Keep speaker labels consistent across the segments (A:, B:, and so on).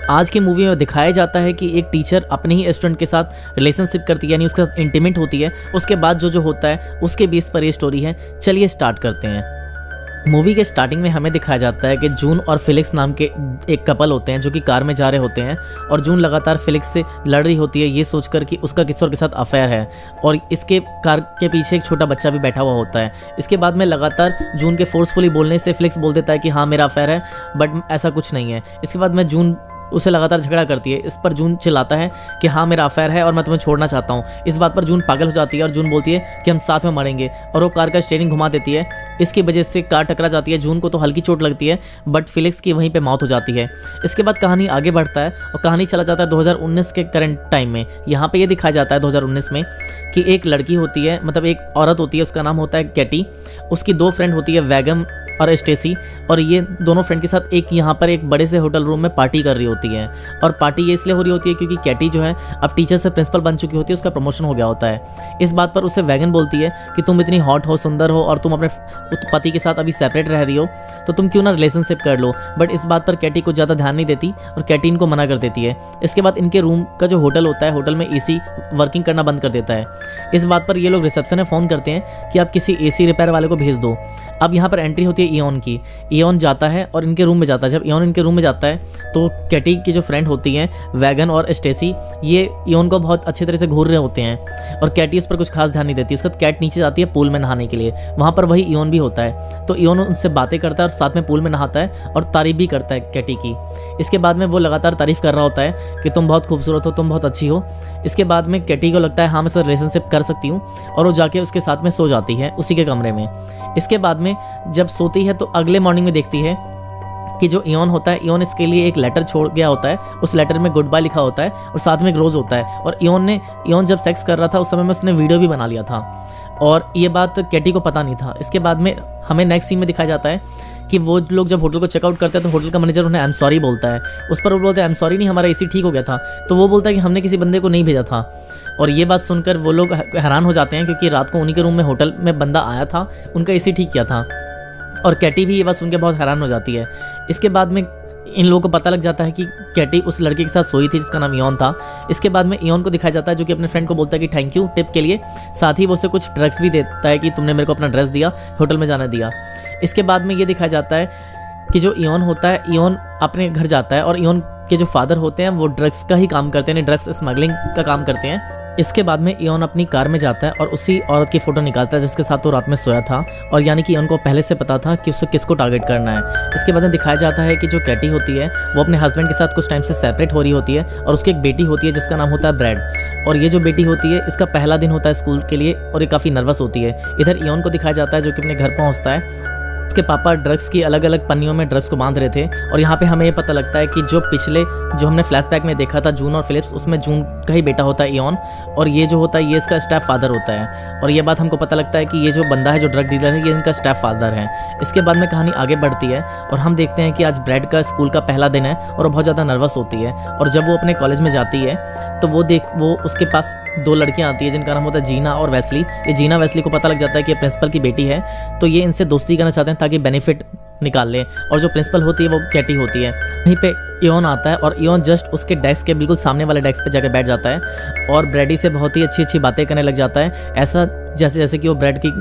A: आज की मूवी में दिखाया जाता है कि एक टीचर अपने ही स्टूडेंट के साथ रिलेशनशिप करती है, यानी उसके साथ इंटीमेट होती है। उसके बाद जो होता है उसके बेस पर ये स्टोरी है। चलिए स्टार्ट करते हैं। मूवी के स्टार्टिंग में हमें दिखाया जाता है कि जून और फिलिक्स नाम के एक कपल होते हैं जो कि कार में जा रहे होते हैं, और जून लगातार फिलिक्स से लड़ रही होती है ये सोचकर कि उसका किसी और के साथ अफेयर है, और इसके कार के पीछे एक छोटा बच्चा भी बैठा हुआ होता है। इसके बाद में लगातार जून के फोर्सफुली बोलने से फिलिक्स बोल देता है कि हाँ मेरा अफेयर है, बट ऐसा कुछ नहीं है। इसके बाद में जून उसे लगातार झगड़ा करती है। इस पर जून चिल्लाता है कि हाँ मेरा अफेयर है और मैं तुम्हें छोड़ना चाहता हूँ। इस बात पर जून पागल हो जाती है और जून बोलती है कि हम साथ में मरेंगे, और वो कार का स्टीयरिंग घुमा देती है। इसकी वजह से कार टकरा जाती है। जून को तो हल्की चोट लगती है, बट फिलिक्स की वहीं पे मौत हो जाती है। इसके बाद कहानी आगे बढ़ता है और कहानी चला जाता है 2019 के करंट टाइम में। यहाँ पे ये दिखाया जाता है 2019 में कि एक लड़की होती है, मतलब एक औरत होती है, उसका नाम होता है कैटी। उसकी दो फ्रेंड होती है, वैगम और स्टेसी, और ये दोनों फ्रेंड के साथ एक यहाँ पर एक बड़े से होटल रूम में पार्टी कर रही होती है। और पार्टी ये इसलिए हो रही होती है क्योंकि कैटी जो है अब टीचर से प्रिंसिपल बन चुकी होती है, उसका प्रमोशन हो गया होता है। इस बात पर उसे वैगन बोलती है कि तुम इतनी हॉट हो, सुंदर हो, और तुम अपने पति के साथ अभी सेपरेट रह रही हो, तो तुम क्यों ना रिलेशनशिप कर लो। बट इस बात पर कैटी को ज़्यादा ध्यान नहीं देती और कैटी इनको मना कर देती है। इसके बाद इनके रूम का जो होटल होता है, होटल में AC वर्किंग करना बंद कर देता है। इस बात पर ये लोग रिसेप्शन में फ़ोन करते हैं कि आप किसी AC रिपेयर वाले को भेज दो। अब यहाँ पर एंट्री होती है इयोन की। इयोन जाता है और इनके रूम में जाता है। जब इयोन इनके रूम में जाता है तो कैटी की जो फ्रेंड होती हैं, वैगन और स्टेसी, ये इयोन को बहुत अच्छी तरह से घूर रहे होते हैं, और कैटी उस पर कुछ खास ध्यान नहीं देती। उसके बाद कैट नीचे जाती है पूल में नहाने के लिए, वहाँ पर वही इयोन भी होता है। तो इयोन उनसे बातें करता है और साथ में पूल में नहाता है और तारीफ भी करता है कैटी की। इसके बाद में वो लगातार तारीफ कर रहा होता है कि तुम बहुत खूबसूरत हो, तुम बहुत अच्छी हो। इसके बाद में कैटी को लगता है हाँ मैं इससे रिलेशनशिप कर सकती हूँ, और वो जाके उसके साथ में सो जाती है उसी के कमरे में। इसके बाद में जब सोती है तो अगले मॉर्निंग में देखती है कि जो इयोन होता है, इयोन इसके लिए एक लेटर छोड़ गया होता है। उस लेटर में गुड बाय लिखा होता है और साथ में एक रोज़ होता है। और इयोन जब सेक्स कर रहा था उस समय में उसने वीडियो भी बना लिया था, और ये बात कैटी को पता नहीं था। इसके बाद में हमें नेक्स्ट सीन में दिखाया जाता है कि वो लोग जब होटल को चेकआउट करते हैं तो होटल का मैनेजर उन्हें आई एम सॉरी बोलता है। उस पर वो बोलते हैं आई एम सॉरी नहीं, हमारा AC ठीक हो गया था। तो वो बोलता है कि हमने किसी बंदे को नहीं भेजा था। और ये बात सुनकर वो लोग हैरान हो जाते हैं, क्योंकि रात को उन्हीं के रूम में होटल में बंदा आया था, उनका AC ठीक किया था। और कैटी भी ये बात सुन के बहुत हैरान हो जाती है। इसके बाद में इन लोगों को पता लग जाता है कि कैटी उस लड़के के साथ सोई थी जिसका नाम इयोन था। इसके बाद में इयोन को दिखाया जाता है जो कि अपने फ्रेंड को बोलता है कि थैंक यू टिप के लिए। साथ ही वो उसे कुछ ड्रग्स भी देता है कि तुमने मेरे को अपना ड्रेस दिया, होटल में जाने दिया। इसके बाद में ये दिखाया जाता है कि जो इयोन होता है, इयोन अपने घर जाता है, और इयोन के जो फादर होते हैं वो ड्रग्स का ही काम करते हैं, ड्रग्स स्मगलिंग का काम करते हैं। इसके बाद में इयोन अपनी कार में जाता है और उसी औरत की फ़ोटो निकालता है जिसके साथ वो रात में सोया था, और यानी कि इयोन को पहले से पता था कि उसे किसको टारगेट करना है। इसके बाद में दिखाया जाता है कि जो कैटी होती है वो अपने हस्बैंड के साथ कुछ टाइम से सेपरेट हो रही होती है, और उसकी एक बेटी होती है जिसका नाम होता है ब्रैड। और ये जो बेटी होती है इसका पहला दिन होता है स्कूल के लिए, और ये काफ़ी नर्वस होती है। इधर इयोन को दिखाया जाता है जो कि अपने घर पहुँचता है। उसके पापा ड्रग्स की अलग अलग पन्नियों में ड्रग्स को बांध रहे थे, और यहाँ पे हमें ये पता लगता है कि जो हमने फ्लैशबैक में देखा था जून और फिलिप्स, उसमें जून का ही बेटा होता है इयोन, और ये जो होता है ये इसका स्टेप फादर होता है। और ये बात हमको पता लगता है कि ये जो बंदा है जो ड्रग डीलर है ये इनका स्टेप फादर है। इसके बाद में कहानी आगे बढ़ती है और हम देखते हैं कि आज ब्रैड का स्कूल का पहला दिन है और वो बहुत ज़्यादा नर्वस होती है। और जब वो अपने कॉलेज में जाती है तो वो उसके पास दो लड़कियां आती है जिनका नाम होता है जीना और वेस्ली। ये जीना वेस्ली को पता लग जाता है कि ये प्रिंसिपल की बेटी है, तो ये इनसे दोस्ती करना चाहते हैं ताकि बेनिफिट निकाल ले। और जो प्रिंसिपल होती है वो कैटी होती है। वहीं पे इयोन आता है और इयोन जस्ट उसके डेस्क के बिल्कुल सामने वाले डेस्क पे जाकर बैठ जाता है और ब्रैडी से बहुत ही अच्छी अच्छी बातें करने लग जाता है, ऐसा जैसे कि वो ब्रैड की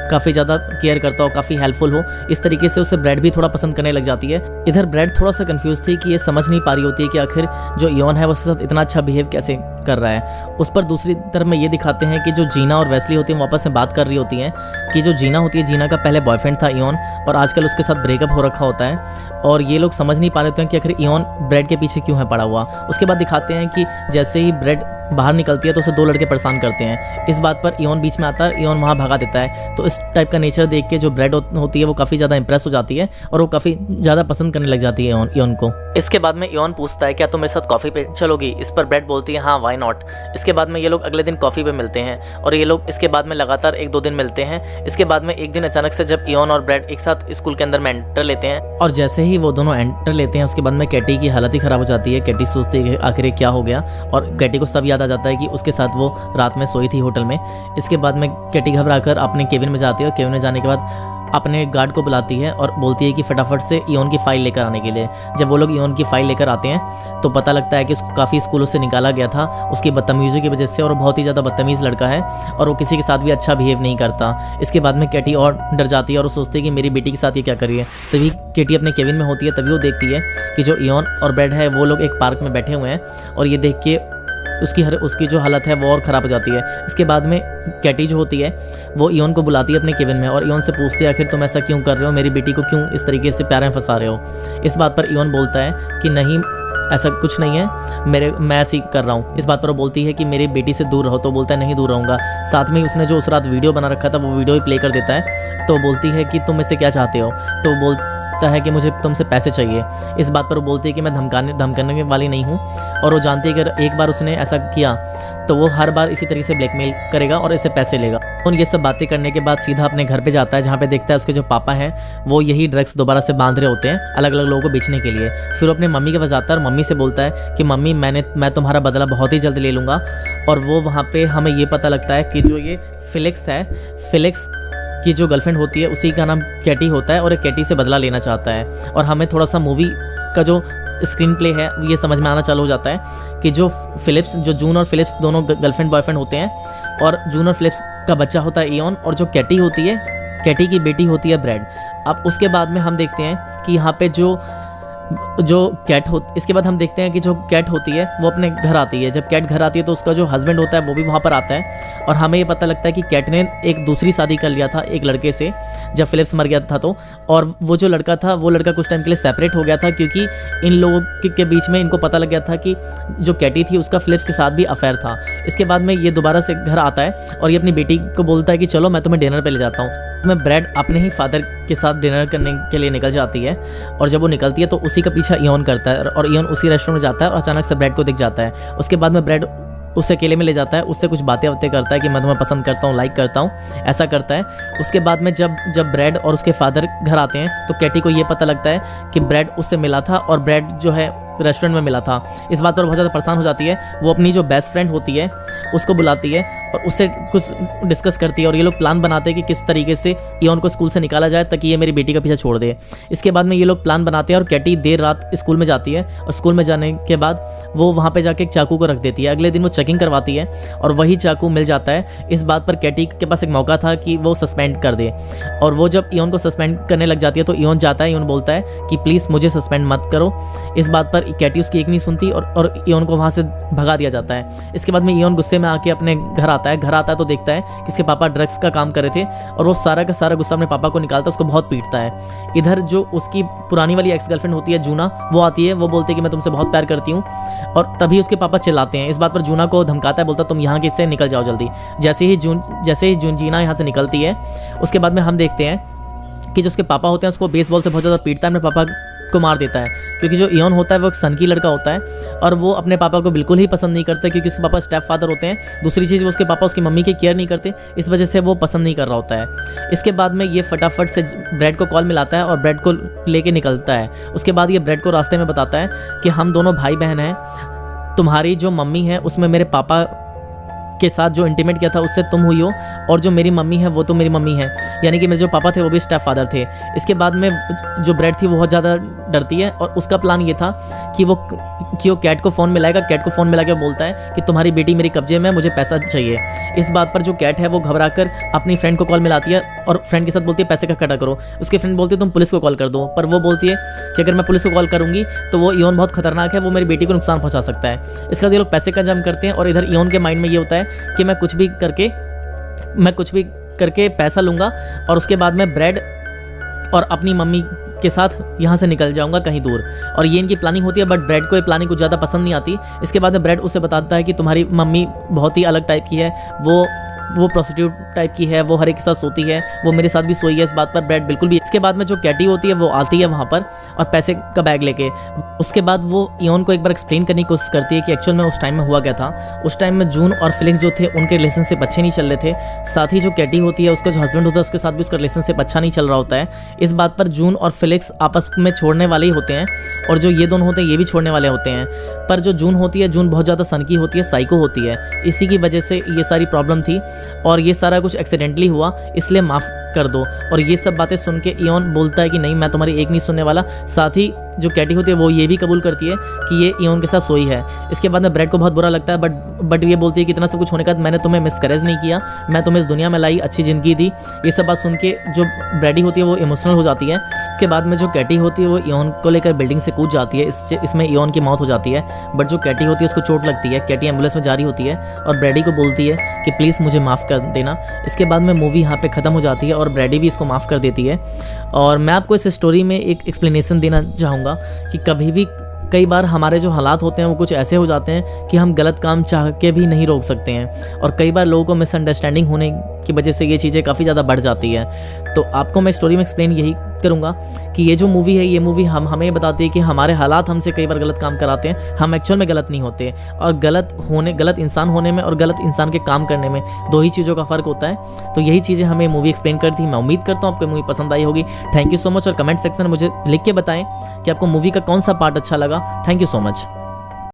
A: काफ़ी ज़्यादा केयर करता हो, काफ़ी हेल्पफुल हो। इस तरीके से उसे ब्रैड भी थोड़ा पसंद करने लग जाती है। इधर ब्रैड थोड़ा सा कंफ्यूज थी कि ये समझ नहीं पा रही होती है कि आखिर जो इयोन है वो उसके साथ इतना अच्छा बिहेव कैसे कर रहा है। उस पर दूसरी तरफ में ये दिखाते हैं कि जो जीना और वेस्ली होती है वो आपस में बात कर रही होती हैं कि जो जीना होती है, जीना का पहले बॉयफ्रेंड था इयोन और आजकल उसके साथ ब्रेकअप हो रखा होता है, और ये लोग समझ नहीं पा रहे होते हैं कि आखिर इयोन ब्रैड के पीछे क्यों है पड़ा हुआ। उसके बाद दिखाते हैं कि जैसे ही ब्रैड बाहर निकलती है तो उसे दो लड़के परेशान करते हैं। इस बात पर इयोन बीच में आता है, इयोन वहाँ भगा देता है। तो इस टाइप का नेचर देख के जो ब्रैड होती है वो काफ़ी ज़्यादा इंप्रेस हो जाती है और वो काफ़ी ज़्यादा पसंद करने लग जाती है इयोन को। इसके बाद में इयोन पूछता है क्या तुम मेरे साथ कॉफ़ी पे चलोगी। इस पर ब्रैड बोलती है हाँ वाई नॉट। इसके बाद में ये लोग अगले दिन कॉफ़ी पे मिलते हैं और ये लोग इसके बाद में लगातार 1-2 दिन मिलते हैं। इसके बाद में एक दिन अचानक से जब इयोन और ब्रैड एक साथ स्कूल के अंदर में एंटर लेते हैं और जैसे ही वो दोनों एंटर लेते हैं उसके बाद में कैटी की हालत ही ख़राब हो जाती है। कैटी सोचती है आखिर क्या हो गया और कैटी को सब याद आ जाता है कि उसके साथ वो रात में सोई थी होटल में। इसके बाद में कैटी घबराकर अपने केबिन में जाती है और केबिन में जाने के बाद अपने गार्ड को बुलाती है और बोलती है कि फटाफट से इयोन की फ़ाइल लेकर आने के लिए। जब वो लोग इयोन की फ़ाइल लेकर आते हैं तो पता लगता है कि उसको काफ़ी स्कूलों से निकाला गया था उसकी बदतमीज़ी की वजह से, और बहुत ही ज़्यादा बदतमीज़ लड़का है और वो किसी के साथ भी अच्छा बिहेव नहीं करता। इसके बाद में कैटी और डर जाती है और वो सोचती है कि मेरी बेटी के साथ ये क्या करी है। तभी कैटी अपने केबिन में होती है, तभी वो देखती है कि जो इयोन और ब्रैड है वो लोग एक पार्क में बैठे हुए हैं, और ये देख के उसकी जो हालत है वो और ख़राब हो जाती है। इसके बाद में कैटी जो होती है वो इयोन को बुलाती है अपने केबिन में और इयोन से पूछती है आखिर तुम ऐसा क्यों कर रहे हो, मेरी बेटी को क्यों इस तरीके से प्यार में फंसा रहे हो। इस बात पर इयोन बोलता है कि नहीं ऐसा कुछ नहीं है, मैं ऐसे ही कर रहा हूँ। इस बात पर वो बोलती है कि मेरी बेटी से दूर रहो, तो बोलता है नहीं दूर रहूँगा। साथ में ही उसने जो उस रात वीडियो बना रखा था वो वीडियो ही प्ले कर देता है। तो बोलती है कि तुम इससे क्या चाहते हो, तो बोलता है कि मुझे तुमसे पैसे चाहिए। इस बात पर वो बोलती है कि मैं धमकाने वाली नहीं हूँ, और वो जानती है कि अगर एक बार उसने ऐसा किया तो वो हर बार इसी तरीके से ब्लैकमेल करेगा और इससे पैसे लेगा। और ये सब बातें करने के बाद सीधा अपने घर पे जाता है, जहाँ पे देखता है उसके जो पापा हैं वो यही ड्रग्स दोबारा से बांध रहे होते हैं अलग अलग लोगों को बेचने के लिए। फिर वो अपने मम्मी के पास जाता है और मम्मी से बोलता है कि मम्मी मैं तुम्हारा बदला बहुत ही जल्द ले लूँगा। और वो वहाँ पर हमें ये पता लगता है कि जो ये फिलिक्स है, फिलिक्स की जो गर्लफ्रेंड होती है उसी का नाम कैटी होता है और कैटी से बदला लेना चाहता है। और हमें थोड़ा सा मूवी का जो स्क्रीन प्ले है ये समझ में आना चालू हो जाता है कि जो जून और फिलिप्स दोनों गर्लफ्रेंड बॉयफ्रेंड होते हैं, और जून और फिलिप्स का बच्चा होता है इयोन, और जो कैटी होती है, कैटी की बेटी होती है ब्रैड। अब उसके बाद में हम देखते हैं कि यहाँ पे इसके बाद हम देखते हैं कि जो कैट होती है वो अपने घर आती है। जब कैट घर आती है तो उसका जो हस्बैंड होता है वो भी वहाँ पर आता है, और हमें ये पता लगता है कि कैट ने एक दूसरी शादी कर लिया था एक लड़के से जब फिलिप्स मर गया था। तो और वो जो लड़का था वो लड़का कुछ टाइम के लिए सेपरेट हो गया था, क्योंकि इन लोगों के बीच में इनको पता लग गया था कि जो कैटी थी उसका फिलिप्स के साथ भी अफेयर था। इसके बाद में ये दोबारा से घर आता है और ये अपनी बेटी को बोलता है कि चलो मैं तुम्हें डिनर पे ले जाता हूँ। में ब्रैड अपने ही फादर के साथ डिनर करने के लिए निकल जाती है, और जब वो निकलती है तो उसी का पीछा इयोन करता है, और इयोन उसी रेस्टोरेंट में जाता है और अचानक से ब्रैड को दिख जाता है। उसके बाद में ब्रैड उसे अकेले में ले जाता है, उससे कुछ बातें करता है कि मैं तुम्हें पसंद करता हूँ, लाइक करता हूँ, ऐसा करता है। उसके बाद में जब ब्रैड और उसके फादर घर आते हैं तो कैटी को ये पता लगता है कि ब्रैड उससे मिला था और ब्रैड जो है रेस्टोरेंट में मिला था। इस बात पर बहुत ज़्यादा परेशान हो जाती है। वो अपनी जो बेस्ट फ्रेंड होती है उसको बुलाती है और उससे कुछ डिस्कस करती है, और ये लोग प्लान बनाते हैं कि किस तरीके से इयोन को स्कूल से निकाला जाए ताकि ये मेरी बेटी का पीछा छोड़ दे। इसके बाद में ये लोग प्लान बनाते हैं और कैटी देर रात स्कूल में जाती है, और स्कूल में जाने के बाद वो वहाँ पे जाके एक चाकू को रख देती है। अगले दिन वो चेकिंग करवाती है और वही चाकू मिल जाता है। इस बात पर कैटी के पास एक मौका था कि वो सस्पेंड कर दे, और वो जब इयोन को सस्पेंड करने लग जाती है तो इयोन जाता है, इयोन बोलता है कि प्लीज़ मुझे सस्पेंड मत करो। इस बात पर कैटी उसकी एक नहीं सुनती और इयोन को वहाँ से भगा दिया जाता है। इसके बाद में इयोन गुस्से में आके अपने घर आता है तो देखता है कि इसके पापा ड्रग्स का काम कर रहे थे, और वो सारा का सारा गुस्सा अपने पापा को निकालता है, उसको बहुत पीटता है। इधर जो उसकी पुरानी वाली एक्स गर्लफ्रेंड होती है जूना, वो आती है, वो बोलती है कि मैं तुमसे बहुत प्यार करती हूँ, और तभी उसके पापा चिल्लाते हैं। इस बात पर जूना को धमकाता है, बोलता तुम यहाँ से निकल जाओ जल्दी। जैसे ही जीना यहाँ से निकलती है उसके बाद में हम देखते हैं कि जो उसके पापा होते हैं उसको बेसबॉल से बहुत ज़्यादा पीटता है, अपने पापा को मार देता है, क्योंकि जो इयोन होता है वो एक सन की लड़का होता है और वो अपने पापा को बिल्कुल ही पसंद नहीं करता, क्योंकि उसके पापा स्टेप फादर होते हैं। दूसरी चीज़ वो उसके पापा उसकी मम्मी की केयर नहीं करते, इस वजह से वो पसंद नहीं कर रहा होता है। इसके बाद में ये फटाफट से ब्रैड को कॉल मिलाता है और ब्रैड को लेके निकलता है। उसके बाद ये ब्रैड को रास्ते में बताता है कि हम दोनों भाई बहन हैं, तुम्हारी जो मम्मी है उसमें मेरे पापा के साथ जो इंटीमेट किया था उससे तुम हुई हो, और जो मेरी मम्मी है वो तो मेरी मम्मी है, यानी कि मेरे जो पापा थे वो भी स्टेप फादर थे। इसके बाद में जो ब्रैड थी वो बहुत ज़्यादा डरती है, और उसका प्लान ये था कि वो कैट को फ़ोन मिलाएगा। कैट को फ़ोन मिला के बोलता है कि तुम्हारी बेटी मेरे कब्जे में, मुझे पैसा चाहिए। इस बात पर जो कैट है वो घबरा कर अपनी फ्रेंड को कॉल मिलाती है और फ्रेंड के साथ बोलती है पैसे का इकट्ठा करो। उसकी फ्रेंड बोलती है तुम पुलिस को कॉल कर दो, पर वो बोलती है कि अगर मैं पुलिस को कॉल करूँगी तो वो इयोन बहुत खतरनाक है, वो मेरी बेटी को नुकसान पहुँचा सकता है। इसके बाद ये लोग पैसे का जम करते हैं, और इधर इयोन के माइंड में ये होता है कि मैं कुछ भी करके पैसा लूँगा, और उसके बाद मैं ब्रैड और अपनी मम्मी के साथ यहाँ से निकल जाऊंगा कहीं दूर। और ये इनकी प्लानिंग होती है, बट ब्रैड को ये प्लानिंग कुछ ज़्यादा पसंद नहीं आती। इसके बाद में ब्रैड उसे बताता है कि तुम्हारी मम्मी बहुत ही अलग टाइप की है, वो प्रोस्टिट्यूट टाइप की है, वो हर एक के साथ सोती है, वो मेरे साथ भी सोई है। इस बात पर ब्रैड बिल्कुल भी। इसके बाद में जो कैटी होती है वो आती है वहाँ पर और पैसे का बैग लेके। उसके बाद वो इयोन को एक बार एक्सप्लेन करने की कोशिश करती है कि एक्चुअल में उस टाइम में हुआ क्या था। उस टाइम में जून और फिलिक्स जो थे उनके रिलेशनशिप अच्छे नहीं चल रहे थे। साथ ही जो कैटी होती है उसका जो हस्बैंड होता है उसके साथ भी उसका रिलेशनशिप अच्छा नहीं चल रहा होता है। इस बात पर जून और फिलिक्स आपस में छोड़ने वाले ही होते हैं, और जो ये दोनों होते हैं ये भी छोड़ने वाले होते हैं। पर जो जून होती है, जून बहुत ज़्यादा सनकी होती है, साइको होती है। इसी की वजह से ये सारी प्रॉब्लम थी, और ये सारा कुछ एक्सीडेंटली हुआ, इसलिए कर दो। और ये सब बातें सुन के इयोन बोलता है कि नहीं, मैं तुम्हारी एक नहीं सुनने वाला। साथ ही जो कैटी होती है वो ये भी कबूल करती है कि ये इयोन के साथ सोई है। इसके बाद में ब्रैड को बहुत बुरा लगता है, बट ये बोलती है कि इतना सब कुछ होने के बाद मैंने तुम्हें मिसकरेज नहीं किया, मैं तुम्हें इस दुनिया में लाई, अच्छी ज़िंदगी दी। ये सब बात सुन के जो ब्रैडी होती है वो इमोशनल हो जाती है। इसके बाद में जो कैटी होती है वो इयोन को लेकर बिल्डिंग से कूद जाती है। इसमें इयोन की मौत हो जाती है, बट जो कैटी होती है उसको चोट लगती है। कैटी एम्बुलेंस में जा रही होती है और ब्रैडी को बोलती है कि प्लीज़ मुझे माफ़ कर देना। इसके बाद में मूवी यहाँ पे ख़त्म हो जाती है और ब्रैडी भी इसको माफ़ कर देती है। और मैं आपको इस स्टोरी में एक एक्सप्लेनेशन देना चाहूँगा कि कई बार हमारे जो हालात होते हैं वो कुछ ऐसे हो जाते हैं कि हम गलत काम चाह के भी नहीं रोक सकते हैं, और कई बार लोगों को मिसअंडरस्टैंडिंग होने की वजह से ये चीज़ें काफ़ी ज़्यादा बढ़ जाती है। तो आपको मैं स्टोरी में एक्सप्लेन यही करूँगा कि ये जो मूवी है, ये मूवी हमें ये बताती है कि हमारे हालात हमसे कई बार गलत काम कराते हैं, हम एक्चुअल में गलत नहीं होते। और गलत इंसान होने में और गलत इंसान के काम करने में दो ही चीज़ों का फ़र्क होता है। तो यही चीज़ें हमें मूवी एक्सप्लेन करती है। मैं उम्मीद करता हूँ आपको मूवी पसंद आई होगी। Thank you so much. और कमेंट सेक्शन में मुझे लिख के बताएं कि आपको मूवी का कौन सा पार्ट अच्छा लगा। Thank you so much.